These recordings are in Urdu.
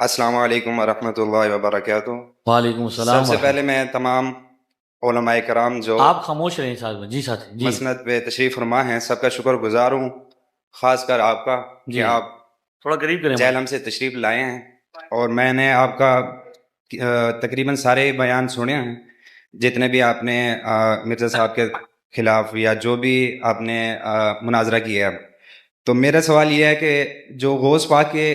السلام علیکم ورحمۃ اللہ وبرکاتہ۔ وعلیکم سب السلام سے پہلے ورحمۃ میں تمام علماء کرام جو اللہ۔ آپ خاموش رہیں ساتھ جی ساتھی جی مسند پہ تشریف فرما ہیں سب کا شکر گزار ہوں، خاص کر آپ کا کہ جی آپ تھوڑا قریب کریں جہلم سے تشریف لائے ہیں، اور میں نے آپ کا تقریباً سارے بیان سنے ہیں، جتنے بھی آپ نے مرزا صاحب کے خلاف یا جو بھی آپ نے مناظرہ کیا ہے۔ تو میرا سوال یہ ہے کہ جو غوث پاک کے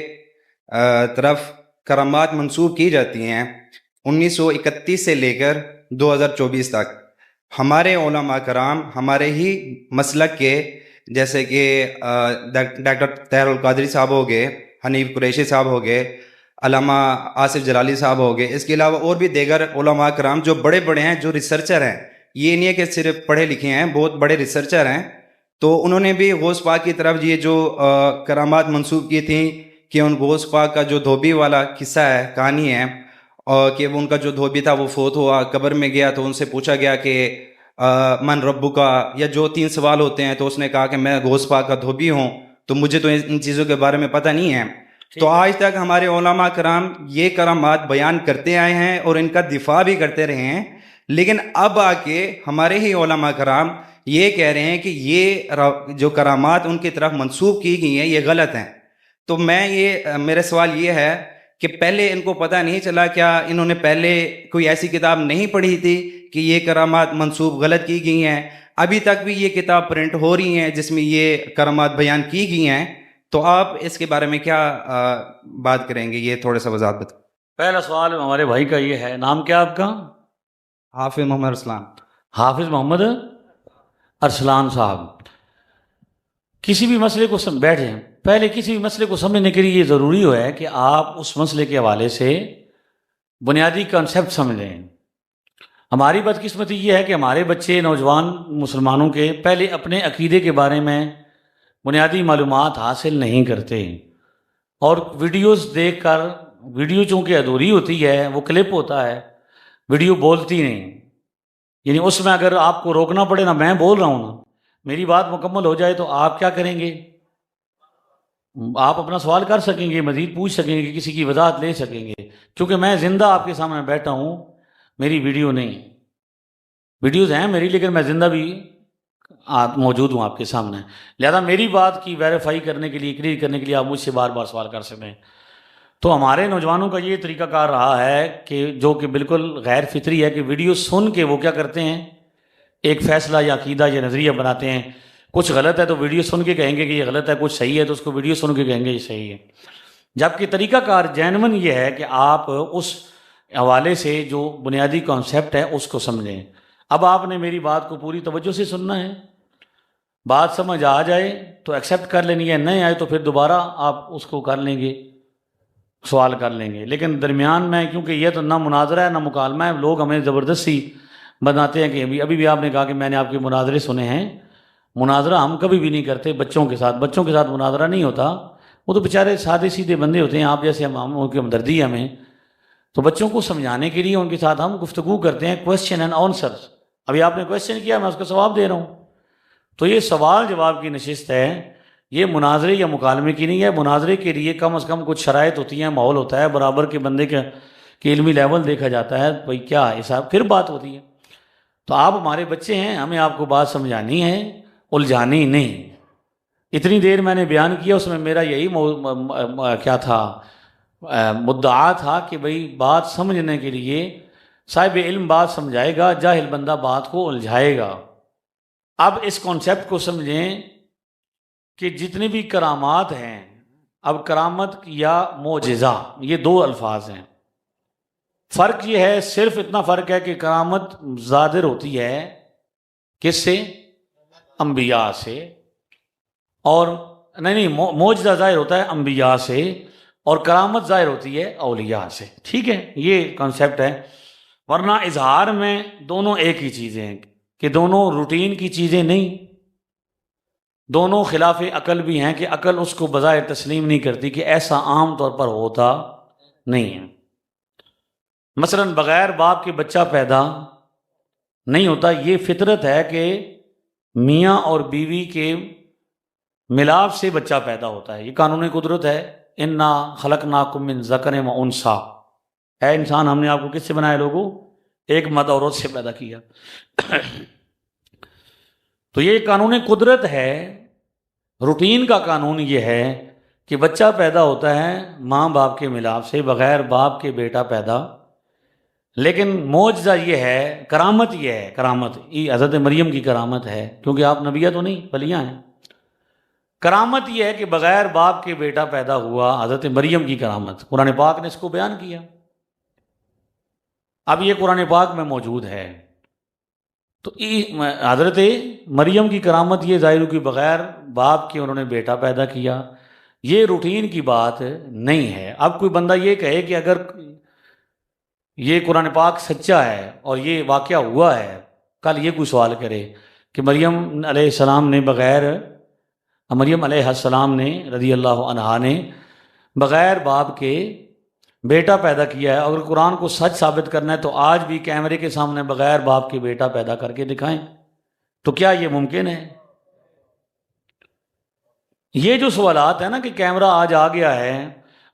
طرف کرامات منسوب کی جاتی ہیں 1931 سے لے کر 2024 تک، ہمارے علماء کرام ہمارے ہی مسلک کے جیسے کہ ڈاکٹر طاہر القادری صاحب ہو گئے، حنیف قریشی صاحب ہو گئے، علامہ آصف جلالی صاحب ہو گئے، اس کے علاوہ اور بھی دیگر علماء کرام جو بڑے بڑے ہیں، جو ریسرچر ہیں، یہ نہیں ہے کہ صرف پڑھے لکھے ہیں، بہت بڑے ریسرچر ہیں، تو انہوں نے بھی غوث پاک کی طرف یہ جو کرامات منسوب کی تھیں کہ ان غوث پاک کا جو دھوبی والا قصہ ہے، کہانی ہے، اور کہ ان کا جو دھوبی تھا وہ فوت ہوا، قبر میں گیا تو ان سے پوچھا گیا کہ من ربو کا، یا جو 3 سوال ہوتے ہیں، تو اس نے کہا کہ میں غوث پاک کا دھوبی ہوں، تو مجھے تو ان چیزوں کے بارے میں پتہ نہیں ہے۔ تو آج تک ہمارے علماء کرام یہ کرامات بیان کرتے آئے ہیں اور ان کا دفاع بھی کرتے رہے ہیں، لیکن اب آ کے ہمارے ہی علماء کرام یہ کہہ رہے ہیں کہ یہ جو کرامات ان کی طرف منسوب کی گئی ہیں یہ غلط ہیں۔ تو میرا سوال یہ ہے کہ پہلے ان کو پتہ نہیں چلا، کیا انہوں نے پہلے کوئی ایسی کتاب نہیں پڑھی تھی کہ یہ کرامات منسوب غلط کی گئی ہیں؟ ابھی تک بھی یہ کتاب پرنٹ ہو رہی ہیں جس میں یہ کرامات بیان کی گئی ہیں، تو آپ اس کے بارے میں کیا بات کریں گے؟ یہ تھوڑا سا وضاحت بتائیں۔ پہلا سوال ہمارے بھائی کا یہ ہے، نام کیا آپ کا؟ حافظ محمد ارسلان۔ حافظ محمد ارسلان صاحب، کسی بھی مسئلے کو بیٹھیں، پہلے کسی بھی مسئلے کو سمجھنے کے لیے یہ ضروری ہے کہ آپ اس مسئلے کے حوالے سے بنیادی کنسیپٹ سمجھ لیں۔ ہماری بدقسمتی یہ ہے کہ ہمارے بچے نوجوان مسلمانوں کے پہلے اپنے عقیدے کے بارے میں بنیادی معلومات حاصل نہیں کرتے، اور ویڈیوز دیکھ کر، ویڈیو چونکہ ادھوری ہوتی ہے، وہ کلپ ہوتا ہے، ویڈیو بولتی نہیں، یعنی اس میں اگر آپ کو روکنا پڑے نا، میں بول رہا ہوں نا، میری بات مکمل ہو جائے تو آپ کیا کریں گے؟ آپ اپنا سوال کر سکیں گے، مزید پوچھ سکیں گے، کسی کی وضاحت لے سکیں گے، کیونکہ میں زندہ آپ کے سامنے بیٹھا ہوں، میری ویڈیو نہیں، ویڈیوز ہیں میری، لیکن میں زندہ بھی موجود ہوں آپ کے سامنے، لہذا میری بات کی ویریفائی کرنے کے لیے، کلیئر کرنے کے لیے آپ مجھ سے بار بار سوال کر سکتے ہیں۔ تو ہمارے نوجوانوں کا یہ طریقہ کار رہا ہے کہ جو کہ بالکل غیر فطری ہے، کہ ویڈیو سن کے وہ کیا کرتے ہیں، ایک فیصلہ یا عقیدہ یا نظریہ بناتے ہیں۔ کچھ غلط ہے تو ویڈیو سن کے کہیں گے کہ یہ غلط ہے، کچھ صحیح ہے تو اس کو ویڈیو سن کے کہیں گے یہ صحیح ہے، جبکہ طریقہ کار جینون یہ ہے کہ آپ اس حوالے سے جو بنیادی کانسیپٹ ہے اس کو سمجھیں۔ اب آپ نے میری بات کو پوری توجہ سے سننا ہے، بات سمجھ آ جائے تو ایکسیپٹ کر لینی ہے، نہیں آئے تو پھر دوبارہ آپ اس کو کر لیں گے، سوال کر لیں گے، لیکن درمیان میں کیونکہ یہ تو نہ مناظرہ ہے نہ مکالمہ ہے، لوگ ہمیں زبردستی بناتے ہیں کہ ابھی بھی آپ نے کہا کہ میں نے آپ کے مناظرے سنے ہیں، مناظرہ ہم کبھی بھی نہیں کرتے بچوں کے ساتھ مناظرہ نہیں ہوتا، وہ تو بیچارے سادے سیدھے بندے ہوتے ہیں، آپ جیسے ہم ان کی ہمدردی ہے ہمیں، تو بچوں کو سمجھانے کے لیے ان کے ساتھ ہم گفتگو کرتے ہیں، کویسچن اینڈ آنسرز۔ ابھی آپ نے کویسچن کیا، میں اس کا جواب دے رہا ہوں، تو یہ سوال جواب کی نشست ہے، یہ مناظرے یا مکالمے کی نہیں ہے۔ مناظرے کے لیے کم از کم کچھ شرائط ہوتی ہیں، ماحول ہوتا ہے، برابر کے بندے کے علمی لیول دیکھا جاتا ہے، بھئی کیا حساب، پھر بات ہوتی ہے۔ تو آپ ہمارے بچے ہیں، ہمیں آپ کو بات سمجھانی ہے، الجھانی نہیں۔ اتنی دیر میں نے بیان کیا، اس میں میرا یہی کیا تھا، مدعا تھا کہ بھئی بات سمجھنے کے لیے صاحب علم بات سمجھائے گا، جاہل بندہ بات کو الجھائے گا۔ اب اس کانسیپٹ کو سمجھیں کہ جتنی بھی کرامات ہیں، اب کرامت یا معجزہ یہ 2 الفاظ ہیں، فرق یہ ہے، صرف اتنا فرق ہے کہ کرامت ظاہر ہوتی ہے کس سے؟ انبیاء سے، اور نہیں معجزہ ظاہر ہوتا ہے انبیاء سے، اور کرامت ظاہر ہوتی ہے اولیاء سے، ٹھیک ہے، یہ کانسیپٹ ہے۔ ورنہ اظہار میں دونوں ایک ہی چیزیں ہیں، کہ دونوں روٹین کی چیزیں نہیں، دونوں خلاف عقل بھی ہیں، کہ عقل اس کو بظاہر تسلیم نہیں کرتی کہ ایسا عام طور پر ہوتا نہیں ہے۔ مثلا بغیر باپ کے بچہ پیدا نہیں ہوتا، یہ فطرت ہے کہ میاں اور بیوی کے ملاپ سے بچہ پیدا ہوتا ہے، یہ قانون قدرت ہے، انا خلقناکم من ذکر و انثی، اے انسان ہم نے آپ کو کس سے بنایا لوگوں؟ ایک مرد اور عورت سے پیدا کیا۔ تو یہ قانون قدرت ہے، روٹین کا قانون یہ ہے کہ بچہ پیدا ہوتا ہے ماں باپ کے ملاپ سے، بغیر باپ کے بیٹا پیدا۔ لیکن معجزہ یہ ہے، کرامت یہ ہے، کرامت یہ حضرت مریم کی کرامت ہے، کیونکہ آپ نبیہ تو نہیں ولیہ ہیں۔ کرامت یہ ہے کہ بغیر باپ کے بیٹا پیدا ہوا، حضرت مریم کی کرامت، قرآن پاک نے اس کو بیان کیا۔ اب یہ قرآن پاک میں موجود ہے۔ تو حضرت مریم کی کرامت یہ ظاہر ہو کہ بغیر باپ کے انہوں نے بیٹا پیدا کیا، یہ روٹین کی بات نہیں ہے۔ اب کوئی بندہ یہ کہے کہ اگر یہ قرآن پاک سچا ہے اور یہ واقعہ ہوا ہے، کل یہ کوئی سوال کرے کہ مریم علیہ السلام نے مریم علیہ السلام نے رضی اللہ عنہا نے بغیر باپ کے بیٹا پیدا کیا ہے، اگر قرآن کو سچ ثابت کرنا ہے تو آج بھی کیمرے کے سامنے بغیر باپ کے بیٹا پیدا کر کے دکھائیں، تو کیا یہ ممکن ہے؟ یہ جو سوالات ہیں نا کہ کیمرہ آج آ گیا ہے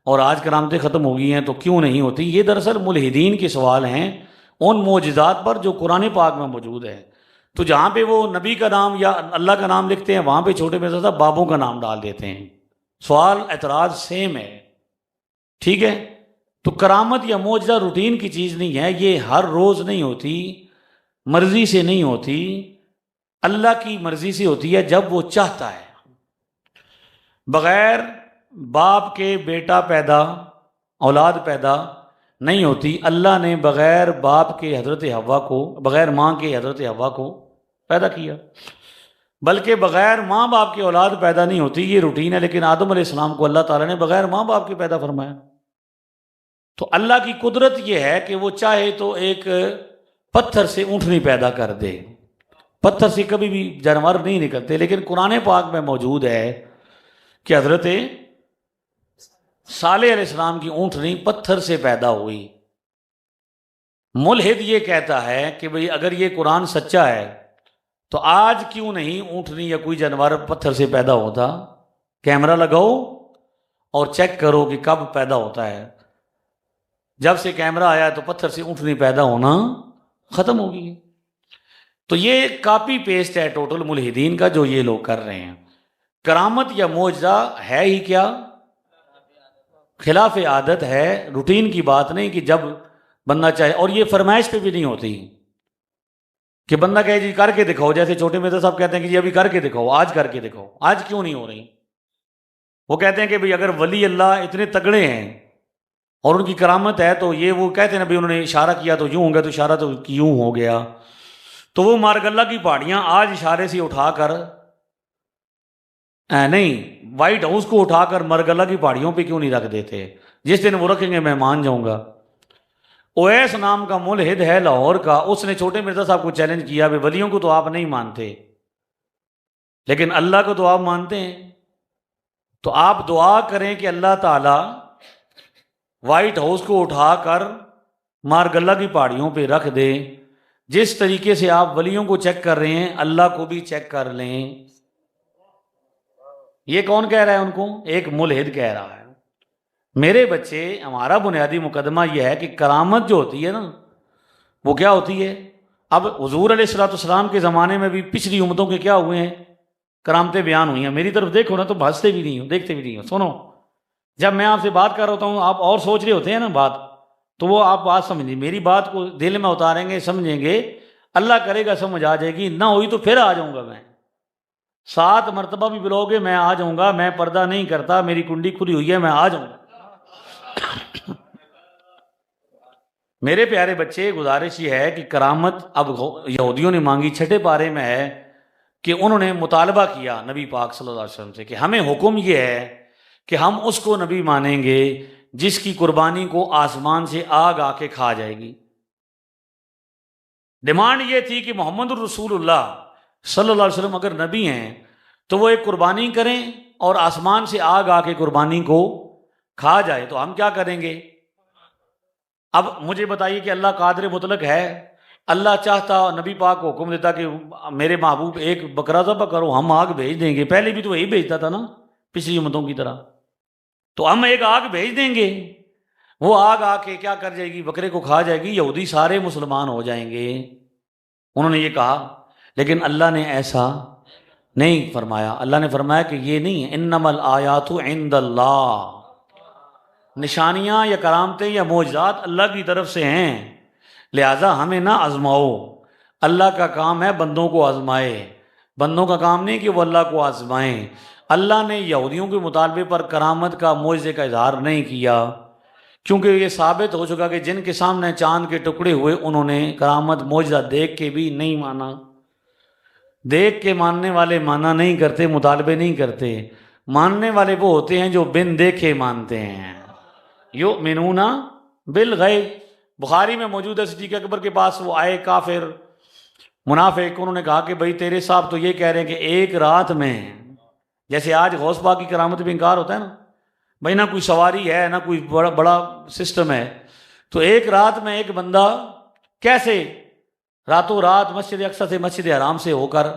اور آج کرامتیں ختم ہو گئی ہیں تو کیوں نہیں ہوتی، یہ دراصل ملحدین کے سوال ہیں ان معجزات پر جو قرآن پاک میں موجود ہے۔ تو جہاں پہ وہ نبی کا نام یا اللہ کا نام لکھتے ہیں وہاں پہ چھوٹے مرزا صاحب بابوں کا نام ڈال دیتے ہیں۔ سوال اعتراض سیم ہے، ٹھیک ہے؟ تو کرامت یا معجزہ روٹین کی چیز نہیں ہے، یہ ہر روز نہیں ہوتی، مرضی سے نہیں ہوتی، اللہ کی مرضی سے ہوتی ہے جب وہ چاہتا ہے۔ بغیر باپ کے بیٹا پیدا، اولاد پیدا نہیں ہوتی۔ اللہ نے بغیر باپ کے حضرت حوا کو، بغیر ماں کے حضرت حوا کو پیدا کیا، بلکہ بغیر ماں باپ کی اولاد پیدا نہیں ہوتی، یہ روٹین ہے۔ لیکن آدم علیہ السلام کو اللہ تعالیٰ نے بغیر ماں باپ کے پیدا فرمایا۔ تو اللہ کی قدرت یہ ہے کہ وہ چاہے تو ایک پتھر سے اونٹنی پیدا کر دے، پتھر سے کبھی بھی جانور نہیں نکلتے، لیکن قرآن پاک میں موجود ہے کہ حضرت صالح علیہ السلام کی اونٹنی پتھر سے پیدا ہوئی۔ ملحد یہ کہتا ہے کہ بھئی اگر یہ قرآن سچا ہے تو آج کیوں نہیں اونٹنی یا کوئی جانور پتھر سے پیدا ہوتا؟ کیمرہ لگاؤ اور چیک کرو کہ کب پیدا ہوتا ہے۔ جب سے کیمرہ آیا تو پتھر سے اونٹنی پیدا ہونا ختم ہو گئی۔ تو یہ کاپی پیسٹ ہے ٹوٹل ملحدین کا جو یہ لوگ کر رہے ہیں۔ کرامت یا معجزہ ہے ہی کیا؟ خلاف عادت ہے، روٹین کی بات نہیں کہ جب بندہ چاہے، اور یہ فرمائش پہ بھی نہیں ہوتی کہ بندہ کہے جی کر کے دکھاؤ، جیسے چھوٹے مرزا صاحب کہتے ہیں کہ جی ابھی کر کے دکھاؤ، آج کر کے دکھاؤ۔ آج کیوں نہیں ہو رہی؟ وہ کہتے ہیں کہ بھئی اگر ولی اللہ اتنے تگڑے ہیں اور ان کی کرامت ہے تو یہ وہ کہتے ہیں بھئی انہوں نے اشارہ کیا تو یوں ہو گیا، تو اشارہ تو یوں ہو گیا، تو وہ مارگلہ کی پہاڑیاں آج اشارے سے اٹھا کر نہیں، وائٹ ہاؤس کو اٹھا کر مرگلہ کی پہاڑیوں پہ کیوں نہیں رکھ دیتے؟ جس دن وہ رکھیں گے میں مان جاؤں گا۔ اویس نام کا ملحد ہے لاہور کا، اس نے چھوٹے مرزا صاحب کو چیلنج کیا کہ ولیوں کو تو آپ نہیں مانتے لیکن اللہ کو تو آپ مانتے ہیں، تو آپ دعا کریں کہ اللہ تعالی وائٹ ہاؤس کو اٹھا کر مارگلہ کی پہاڑیوں پہ رکھ دے۔ جس طریقے سے آپ ولیوں کو چیک کر رہے ہیں اللہ کو بھی چیک کر لیں۔ یہ کون کہہ رہا ہے ان کو؟ ایک ملحد کہہ رہا ہے۔ میرے بچے، ہمارا بنیادی مقدمہ یہ ہے کہ کرامت جو ہوتی ہے نا وہ کیا ہوتی ہے؟ اب حضور علیہ الصلوۃ والسلام کے زمانے میں بھی پچھلی امتوں کے کیا ہوئے ہیں؟ کرامتیں بیان ہوئی ہیں۔ میری طرف دیکھو نا تو ہنستے بھی نہیں ہو، دیکھتے بھی نہیں ہو۔ سنو، جب میں آپ سے بات کر رہا ہوتا ہوں آپ اور سوچ رہے ہوتے ہیں نا بات، تو وہ آپ بات سمجھیں، میری بات کو دل میں اتاریں گے، سمجھیں گے، اللہ کرے گا سمجھ آ جائے گی، نہ ہوئی تو پھر آ جاؤں گا میں 7 مرتبہ بھی بلاؤ گے میں آ جاؤں گا، میں پردہ نہیں کرتا، میری کنڈی کھلی ہوئی ہے، میں آ جاؤں گا۔ میرے پیارے بچے، گزارش یہ ہے کہ کرامت اب یہودیوں نے مانگی، 6 پارے میں ہے کہ انہوں نے مطالبہ کیا نبی پاک صلی اللہ علیہ وسلم سے کہ ہمیں حکم یہ ہے کہ ہم اس کو نبی مانیں گے جس کی قربانی کو آسمان سے آگ آ کے کھا جائے گی۔ ڈیمانڈ یہ تھی کہ محمد الرسول اللہ صلی اللہ علیہ وسلم اگر نبی ہیں تو وہ ایک قربانی کریں اور آسمان سے آگ آ کے قربانی کو کھا جائے، تو ہم کیا کریں گے؟ اب مجھے بتائیے کہ اللہ قادر مطلق ہے؟ اللہ چاہتا نبی پاک کو حکم دیتا کہ میرے محبوب ایک بکرا ذبح کرو، ہم آگ بھیج دیں گے، پہلے بھی تو وہی بھیجتا تھا نا پچھلی امتوں کی طرح۔ تو ہم ایک آگ بھیج دیں گے، وہ آگ آ کے کیا کر جائے گی؟ بکرے کو کھا جائے گی، یہودی سارے مسلمان ہو جائیں گے۔ انہوں نے یہ کہا، لیکن اللہ نے ایسا نہیں فرمایا۔ اللہ نے فرمایا کہ یہ نہیں ہے، انما الآیات عند اللہ، نشانیاں یا کرامتیں یا معجزات اللہ کی طرف سے ہیں، لہذا ہمیں نہ آزماؤ۔ اللہ کا کام ہے بندوں کو آزمائے، بندوں کا کام نہیں کہ وہ اللہ کو آزمائیں۔ اللہ نے یہودیوں کے مطالبے پر کرامت کا معجزے کا اظہار نہیں کیا، کیونکہ یہ ثابت ہو چکا کہ جن کے سامنے چاند کے ٹکڑے ہوئے انہوں نے کرامت معجزہ دیکھ کے بھی نہیں مانا۔ دیکھ کے ماننے والے مانا نہیں کرتے، مطالبے نہیں کرتے۔ ماننے والے وہ ہوتے ہیں جو بن دیکھے مانتے ہیں۔ یؤمنون بالغیب، بخاری میں موجود ہے، صدیق اکبر کے پاس وہ آئے کافر منافق، انہوں نے کہا کہ بھائی تیرے صاحب تو یہ کہہ رہے ہیں کہ ایک رات میں، جیسے آج غوث پاک کی کرامت بھی انکار ہوتا ہے نا، بھائی نہ کوئی سواری ہے نہ کوئی بڑا سسٹم ہے، تو ایک رات میں ایک بندہ کیسے راتوں رات مسجد اقصی سے مسجد حرام سے ہو کر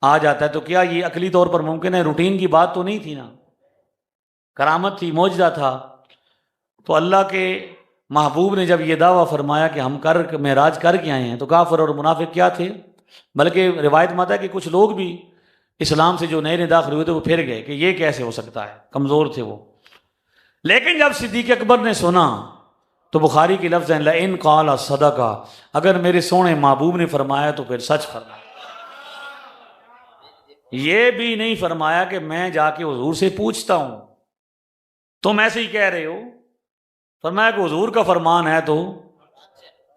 آ جاتا ہے؟ تو کیا یہ عقلی طور پر ممکن ہے؟ روٹین کی بات تو نہیں تھی نا، کرامت تھی، معجزہ تھا۔ تو اللہ کے محبوب نے جب یہ دعویٰ فرمایا کہ ہم معراج کر کے آئے ہیں، تو کافر اور منافق کیا تھے؟ بلکہ روایت میں آتا ہے کہ کچھ لوگ بھی اسلام سے جو نئے داخل ہوئے تھے وہ پھر گئے کہ یہ کیسے ہو سکتا ہے، کمزور تھے وہ۔ لیکن جب صدیق اکبر نے سنا تو بخاری کی لفظ ہیں لئن قال صدقہ، اگر میرے سونے محبوب نے فرمایا تو پھر سچ فرمایا۔ یہ بھی نہیں فرمایا کہ میں جا کے حضور سے پوچھتا ہوں تم ایسے ہی کہہ رہے ہو، فرمایا کہ حضور کا فرمان ہے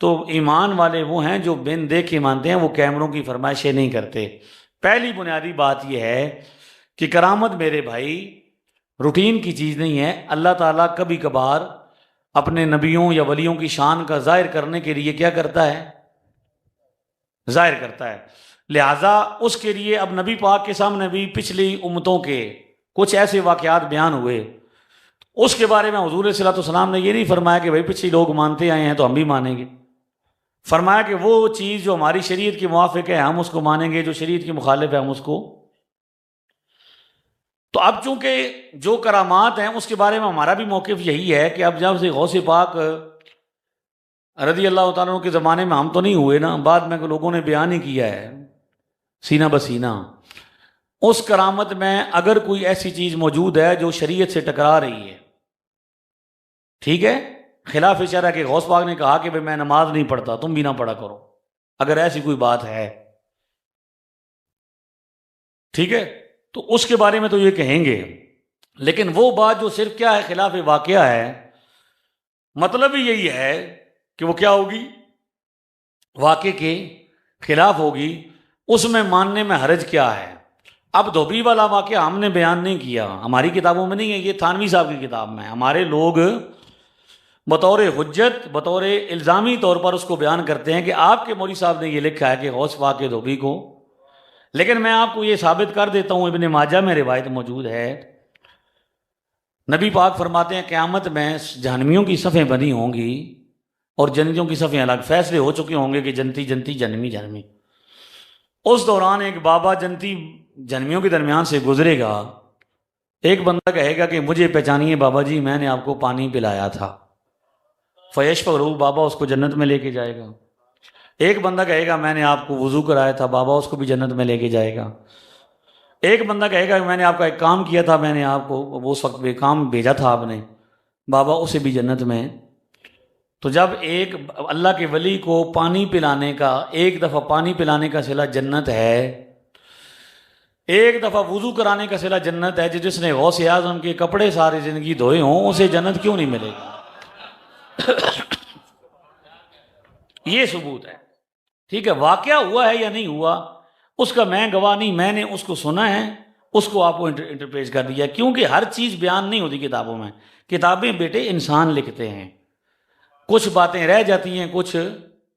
تو ایمان والے وہ ہیں جو بن دیکھ کے مانتے ہیں، وہ کیمروں کی فرمائشیں نہیں کرتے۔ پہلی بنیادی بات یہ ہے کہ کرامت میرے بھائی روٹین کی چیز نہیں ہے۔ اللہ تعالیٰ کبھی کبھار اپنے نبیوں یا ولیوں کی شان کا ظاہر کرنے کے لیے کیا کرتا ہے؟ ظاہر کرتا ہے۔ لہٰذا اس کے لیے اب نبی پاک کے سامنے بھی پچھلی امتوں کے کچھ ایسے واقعات بیان ہوئے، اس کے بارے میں حضور صلی اللہ علیہ وسلم نے یہ نہیں فرمایا کہ بھائی پچھلے لوگ مانتے آئے ہیں تو ہم بھی مانیں گے۔ فرمایا کہ وہ چیز جو ہماری شریعت کے موافق ہے ہم اس کو مانیں گے، جو شریعت کی مخالف ہے ہم اس کو۔ تو اب چونکہ جو کرامات ہیں اس کے بارے میں ہمارا بھی موقف یہی ہے کہ اب جب سے غوث پاک رضی اللہ تعالیٰ عنہ کے زمانے میں ہم تو نہیں ہوئے نا، بعد میں لوگوں نے بیان ہی کیا ہے سینہ بسینہ، اس کرامت میں اگر کوئی ایسی چیز موجود ہے جو شریعت سے ٹکرا رہی ہے، ٹھیک ہے، خلاف شرع کہ غوث پاک نے کہا کہ میں نماز نہیں پڑھتا تم بھی نہ پڑھا کرو، اگر ایسی کوئی بات ہے، ٹھیک ہے، تو اس کے بارے میں تو یہ کہیں گے۔ لیکن وہ بات جو صرف کیا ہے خلاف واقعہ ہے، مطلب ہی یہی ہے کہ وہ کیا ہوگی؟ واقع کے خلاف ہوگی، اس میں ماننے میں حرج کیا ہے؟ اب دھوبی والا واقعہ ہم نے بیان نہیں کیا، ہماری کتابوں میں نہیں ہے، یہ تھانوی صاحب کی کتاب میں ہے۔ ہمارے لوگ بطور حجت، بطور الزامی طور پر اس کو بیان کرتے ہیں کہ آپ کے مولوی صاحب نے یہ لکھا ہے کہ غوث پاک کے دھوبی کو، لیکن میں آپ کو یہ ثابت کر دیتا ہوں، ابن ماجہ میں روایت موجود ہے، نبی پاک فرماتے ہیں قیامت میں جہنمیوں کی صفیں بنی ہوں گی اور جنتیوں کی صفیں الگ، فیصلے ہو چکے ہوں گے کہ جنتی جنتی، جہنمی جہنمی۔ اس دوران ایک بابا جنتی جہنمیوں کے درمیان سے گزرے گا، ایک بندہ کہے گا کہ مجھے پہچانیے بابا جی، میں نے آپ کو پانی پلایا تھا، فیشفعہ، بابا اس کو جنت میں لے کے جائے گا۔ ایک بندہ کہے گا میں نے آپ کو وضو کرایا تھا، بابا اس کو بھی جنت میں لے کے جائے گا۔ ایک بندہ کہے گا میں نے آپ کا ایک کام کیا تھا، میں نے آپ کو وہ اس وقت کام بھیجا تھا آپ نے، بابا اسے بھی جنت میں۔ تو جب ایک اللہ کے ولی کو پانی پلانے کا، ایک دفعہ پانی پلانے کا صلہ جنت ہے، ایک دفعہ وضو کرانے کا صلہ جنت ہے، جس نے غوث اعظم کے کپڑے ساری زندگی دھوئے ہوں اسے جنت کیوں نہیں ملے گا؟ یہ ثبوت ہے، ٹھیک ہے۔ واقعہ ہوا ہے یا نہیں ہوا اس کا میں گواہ نہیں، میں نے اس کو سنا ہے، اس کو آپ کو انٹرپریٹ کر دیا، کیونکہ ہر چیز بیان نہیں ہوتی کتابوں میں، کتابیں بیٹے انسان لکھتے ہیں، کچھ باتیں رہ جاتی ہیں، کچھ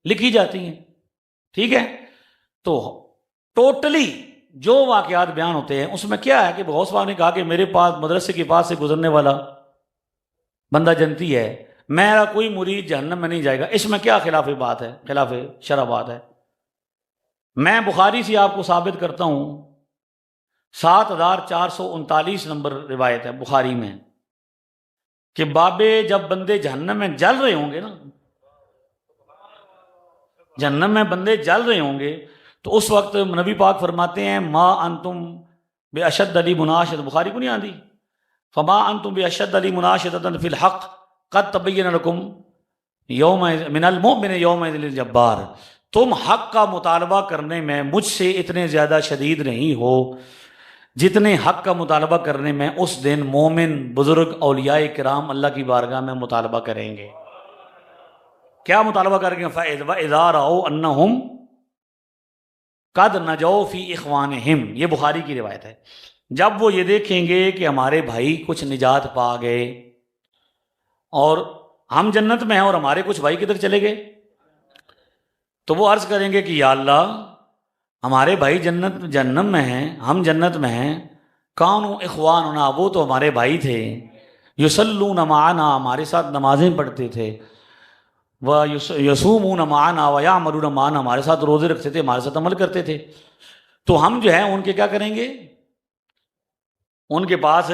لکھی جاتی ہیں، ٹھیک ہے۔ تو ٹوٹلی جو واقعات بیان ہوتے ہیں اس میں کیا ہے کہ غوث پاک نے کہا کہ میرے پاس مدرسے کے پاس سے گزرنے والا بندہ جنتی ہے، میرا کوئی مرید جہنم میں نہیں جائے گا، اس میں کیا خلاف بات ہے؟ خلاف شرع بات ہے۔ میں بخاری سے آپ کو ثابت کرتا ہوں، 7439 نمبر روایت ہے بخاری میں، کہ بابے جب بندے جہنم میں جل رہے ہوں گے نا، جہنم میں بندے جل رہے ہوں گے، تو اس وقت نبی پاک فرماتے ہیں ما انتم بے اشد علی مناشد، بخاری کو نہیں آتی، فما انتم بے اشد علی مناشدۃ فی الحق قد تبین لکم یوم من المؤمن یوم الجبار، تم حق کا مطالبہ کرنے میں مجھ سے اتنے زیادہ شدید نہیں ہو جتنے حق کا مطالبہ کرنے میں اس دن مومن بزرگ اولیاء کرام اللہ کی بارگاہ میں مطالبہ کریں گے۔ کیا مطالبہ کریں گے؟ فَإِذَا رَأَوْا أَنَّهُمْ قَدْ نَجَوْا فِي إِخْوَانِهِمْ، یہ بخاری کی روایت ہے، جب وہ یہ دیکھیں گے کہ ہمارے بھائی کچھ نجات پا گئے اور ہم جنت میں ہیں اور ہمارے کچھ بھائی کدھر چلے گئے، تو وہ عرض کریں گے کہ یا اللہ ہمارے بھائی جنت میں ہیں، ہم جنت میں ہیں، کانوا اخواننا، وہ تو ہمارے بھائی تھے، یصلون معنا، ہمارے ساتھ نمازیں پڑھتے تھے، ویصومون معنا ویعملون معنا، ہمارے ساتھ روزے رکھتے تھے، ہمارے ساتھ عمل کرتے تھے، تو ہم جو ہیں ان کے کیا کریں گے، ان کے پاس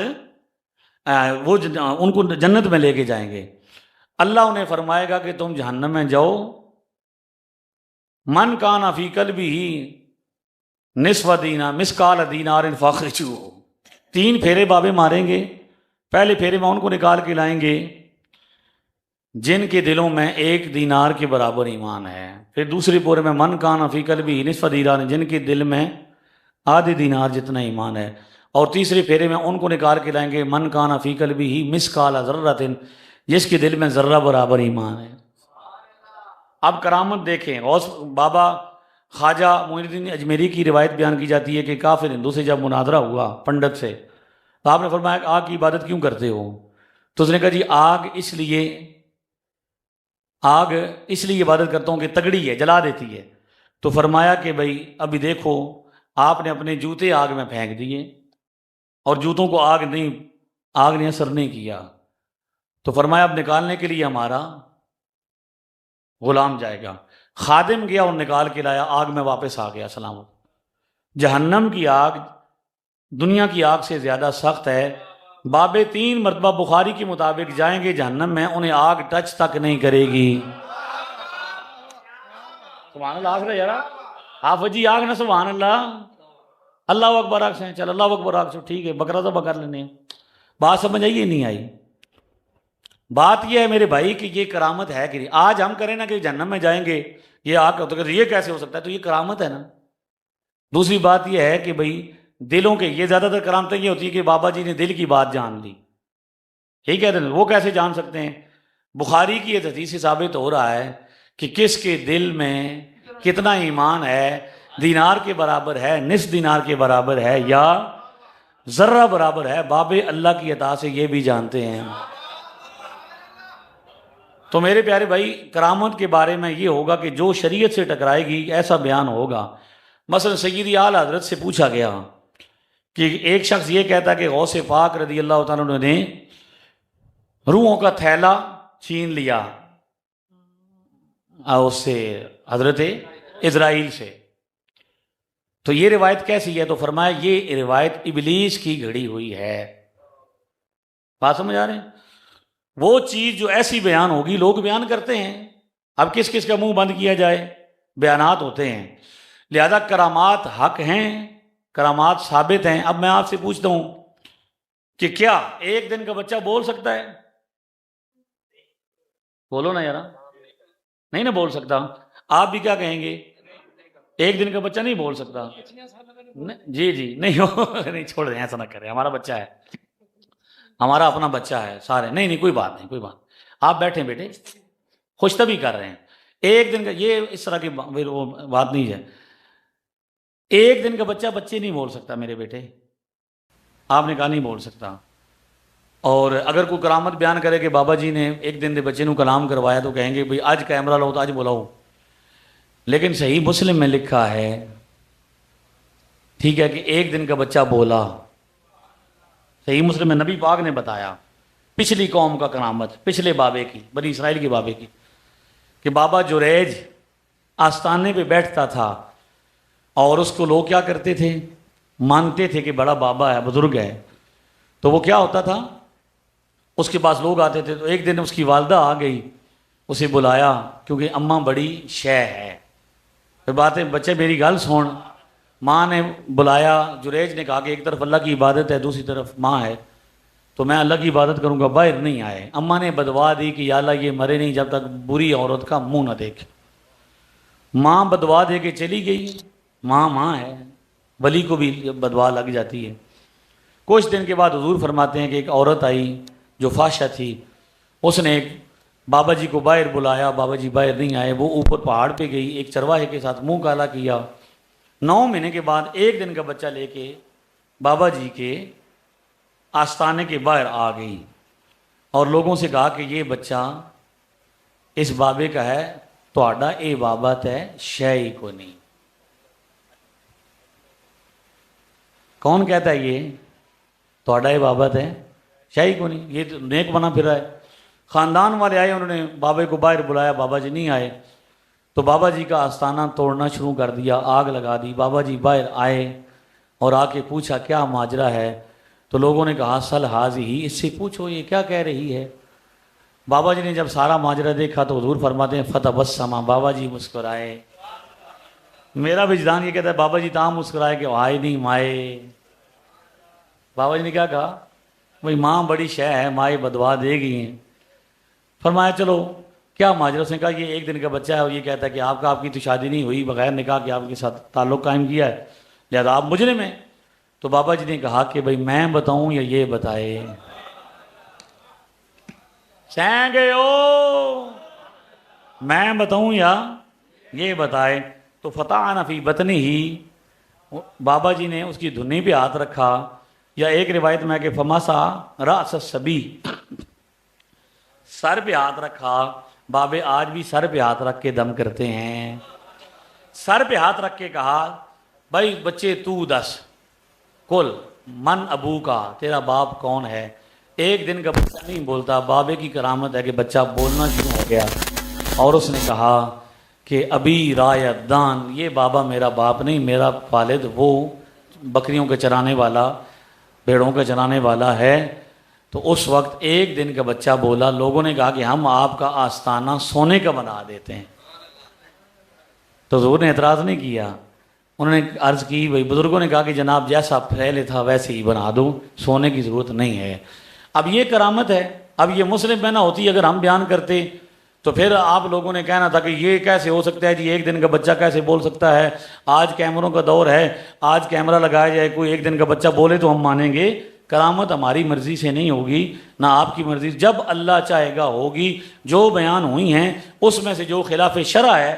وہ ان کو جنت میں لے کے جائیں گے۔ اللہ انہیں فرمائے گا کہ تم جہنم میں جاؤ، من کان فی قلبہ نصف دینار مسقال دینار فاخرجوہ، 3 پھیرے بابے ماریں گے، پہلے پھیرے میں ان کو نکال کے لائیں گے جن کے دلوں میں 1 دینار کے برابر ایمان ہے، پھر دوسرے پورے میں من کان فی قلبہ نصف دینار، جن کے دل میں آدھے دینار جتنا ایمان ہے، اور تیسرے پھیرے میں ان کو نکال کے لائیں گے من کان فی قلبہ مسقال ذرۃ، جس کے دل میں ذرہ برابر ایمان ہے۔ اب کرامت دیکھیں، غوث بابا خواجہ معین الدین اجمیری کی روایت بیان کی جاتی ہے کہ کافر ہندو سے جب مناظرہ ہوا پنڈت سے، تو آپ نے فرمایا کہ آگ کی عبادت کیوں کرتے ہو؟ تو اس نے کہا جی آگ اس لیے عبادت کرتا ہوں کہ تگڑی ہے، جلا دیتی ہے۔ تو فرمایا کہ بھائی ابھی دیکھو آپ نے اپنے جوتے آگ میں پھینک دیے اور جوتوں کو آگ نے اثر نہیں کیا، تو فرمایا اب نکالنے کے لیے ہمارا غلام جائے گا۔ خادم گیا اور نکال کے لایا، آگ میں واپس آ گیا سلامت۔ جہنم کی آگ دنیا کی آگ سے زیادہ سخت ہے، بابے 3 مرتبہ بخاری کے مطابق جائیں گے جہنم میں، انہیں آگ ٹچ تک نہیں کرے گی۔ سبحان اللہ، آگ رہے یار حافظ جی، آگ نہ سبحان اللہ، اللہ اکبر آگ سے، چل اللہ اکبر آگ سے، ٹھیک ہے بکرا تو بکر لینے، بات سمجھ آئیے نہیں آئی؟ بات یہ ہے میرے بھائی کہ یہ کرامت ہے کہ نہیں؟ آج ہم کریں نا کہ جہنم میں جائیں گے یہ آگ، تو یہ کیسے ہو سکتا ہے؟ تو یہ کرامت ہے نا۔ دوسری بات یہ ہے کہ بھائی دلوں کے، یہ زیادہ تر کرامتیں یہ ہوتی ہے کہ بابا جی نے دل کی بات جان لی، یہی کہتے ہیں، وہ کیسے جان سکتے ہیں؟ بخاری کی یہ حدیث سے ثابت ہو رہا ہے کہ کس کے دل میں کتنا ایمان ہے، دینار کے برابر ہے، نصف دینار کے برابر ہے، یا ذرہ برابر ہے، بابے اللہ کی عطا سے یہ بھی جانتے ہیں۔ تو میرے پیارے بھائی کرامت کے بارے میں یہ ہوگا کہ جو شریعت سے ٹکرائے گی ایسا بیان ہوگا۔ مثلا سیدی اعلی حضرت سے پوچھا گیا کہ ایک شخص یہ کہتا کہ غوث پاک رضی اللہ تعالیٰ عنہ نے روحوں کا تھیلا چھین لیا اس سے، حضرت اسرائیل سے، تو یہ روایت کیسی ہے؟ تو فرمایا یہ روایت ابلیس کی گھڑی ہوئی ہے۔ بات سمجھ آ رہے ہیں؟ وہ چیز جو ایسی بیان ہوگی، لوگ بیان کرتے ہیں، اب کس کس کا منہ بند کیا جائے، بیانات ہوتے ہیں، لہذا کرامات حق ہیں، کرامات ثابت ہیں۔ اب میں آپ سے پوچھتا ہوں کہ کیا 1 دن کا بچہ بول سکتا ہے؟ بولو نا یار، نہیں نا بول سکتا۔ آپ بھی کیا کہیں گے؟ 1 دن کا بچہ نہیں بول سکتا؟ جی نہیں چھوڑ دیں، ایسا نہ کریں، ہمارا بچہ ہے، ہمارا اپنا بچہ ہے سارے، نہیں کوئی بات نہیں، کوئی بات، آپ بیٹھیں بیٹے، خوش طبی کر رہے ہیں۔ 1 دن کا یہ اس طرح کی بات نہیں ہے، 1 دن کا بچے نہیں بول سکتا میرے بیٹے، آپ نے کہا نہیں بول سکتا۔ اور اگر کوئی کرامت بیان کرے کہ بابا جی نے 1 دن دے بچے نو کلام کروایا تو کہیں گے بھئی آج کیمرہ لاؤ تو آج بلاؤ، لیکن صحیح مسلم میں لکھا ہے، ٹھیک ہے، کہ 1 دن کا بچہ بولا، صحیح مسلم میں نبی پاک نے بتایا پچھلی قوم کا کرامت، پچھلے بابے کی، بنی اسرائیل کے بابے کی، کہ بابا جریج آستانے پہ بیٹھتا تھا اور اس کو لوگ کیا کرتے تھے، مانتے تھے کہ بڑا بابا ہے، بزرگ ہے، تو وہ کیا ہوتا تھا، اس کے پاس لوگ آتے تھے، تو ایک دن اس کی والدہ آ گئی، اسے بلایا، کیونکہ اماں بڑی شے ہے. پھر باتیں بچے میری گل سن، ماں نے بلایا. جریج نے کہا کہ ایک طرف اللہ کی عبادت ہے، دوسری طرف ماں ہے، تو میں اللہ کی عبادت کروں گا، باہر نہیں آئے. اماں نے بدعا دی کہ یا اللہ یہ مرے نہیں جب تک بری عورت کا منہ نہ دیکھے. ماں بدعا دے کے چلی گئی. ماں ہے، ولی کو بھی بدعا لگ جاتی ہے. کچھ دن کے بعد حضور فرماتے ہیں کہ ایک عورت آئی جو فاحشہ تھی، اس نے ایک بابا جی کو باہر بلایا، بابا جی باہر نہیں آئے. وہ اوپر پہاڑ پہ گئی، ایک چرواہے کے ساتھ منہ کالا کیا. 9 مہینے کے بعد ایک دن کا بچہ لے کے بابا جی کے آستانے کے باہر آ گئی اور لوگوں سے کہا کہ یہ بچہ اس بابے کا ہے، تہاڈا اے بابت ہے، شے ہی کو نہیں. کون کہتا ہے یہ تہاڈا اے بابت ہے، شے ہی کو نہیں؟ یہ تو نیک بنا پھر رہا ہے. خاندان والے آئے، انہوں نے بابے کو باہر بلایا، بابا جی نہیں آئے، تو بابا جی کا آستانہ توڑنا شروع کر دیا، آگ لگا دی. بابا جی باہر آئے اور آ کے پوچھا کیا ماجرا ہے؟ تو لوگوں نے کہا سل حاضی ہی، اس سے پوچھو یہ کیا کہہ رہی ہے. بابا جی نے جب سارا ماجرا دیکھا تو حضور فرماتے ہیں فتبسما، بابا جی مسکرائے. میرا وجدان یہ کہتا ہے بابا جی تاں مسکرائے کہ آئے نہیں مائے. بابا جی نے کیا کہا؟ بھئی ماں بڑی شے ہے، مائے بدعا دے گئی ہیں. فرمایا چلو کیا ماجرا؟ اس نے کہا یہ ایک دن کا بچہ ہے اور یہ کہتا ہے کہ آپ کی تو شادی نہیں ہوئی، بغیر نکاح کے آپ کے ساتھ تعلق قائم کیا ہے، لہذا آپ مجرم ہیں. تو بابا جی نے کہا کہ بھئی میں بتاؤں یا یہ بتائے؟ سہیں گے ہو، میں بتاؤں یا یہ بتائے؟ تو فتح فی بطنی ہی، بابا جی نے اس کی دھنی پہ ہاتھ رکھا، یا ایک روایت میں کہ فماسا راس الصبی، سر پہ ہاتھ رکھا. بابے آج بھی سر پہ ہاتھ رکھ کے دم کرتے ہیں. سر پہ ہاتھ رکھ کے کہا بھائی بچے تو دس، کل من ابو کا، تیرا باپ کون ہے؟ ایک دن کا بچہ نہیں بولتا. بابے کی کرامت ہے کہ بچہ بولنا شروع ہو گیا اور اس نے کہا کہ ابھی رایت دان، یہ بابا میرا باپ نہیں، میرا والد وہ بکریوں کے چرانے والا، بھیڑوں کا چرانے والا ہے. تو اس وقت ایک دن کا بچہ بولا. لوگوں نے کہا کہ ہم آپ کا آستانہ سونے کا بنا دیتے ہیں. تو حضور نے اعتراض نہیں کیا. انہوں نے عرض کی، بھائی بزرگوں نے کہا کہ جناب جیسا پھیلے تھا ویسے ہی بنا دو، سونے کی ضرورت نہیں ہے. اب یہ کرامت ہے. اب یہ مسلم میں نہ ہوتی اگر ہم بیان کرتے تو پھر آپ لوگوں نے کہنا تھا کہ یہ کیسے ہو سکتا ہے جی، ایک دن کا بچہ کیسے بول سکتا ہے؟ آج کیمروں کا دور ہے، آج کیمرہ لگایا جائے، کوئی ایک دن کا بچہ بولے تو ہم مانیں گے. کرامت ہماری مرضی سے نہیں ہوگی، نہ آپ کی مرضی. جب اللہ چاہے گا ہوگی. جو بیان ہوئی ہیں اس میں سے جو خلاف شرع ہے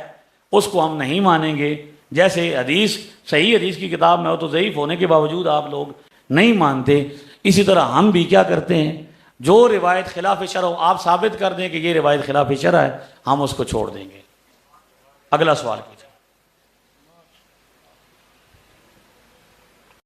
اس کو ہم نہیں مانیں گے. جیسے حدیث، صحیح حدیث کی کتاب میں ہو تو ضعیف ہونے کے باوجود آپ لوگ نہیں مانتے، اسی طرح ہم بھی کیا کرتے ہیں، جو روایت خلاف شرع ہو آپ ثابت کر دیں کہ یہ روایت خلاف شرع ہے، ہم اس کو چھوڑ دیں گے. اگلا سوال کیجیے.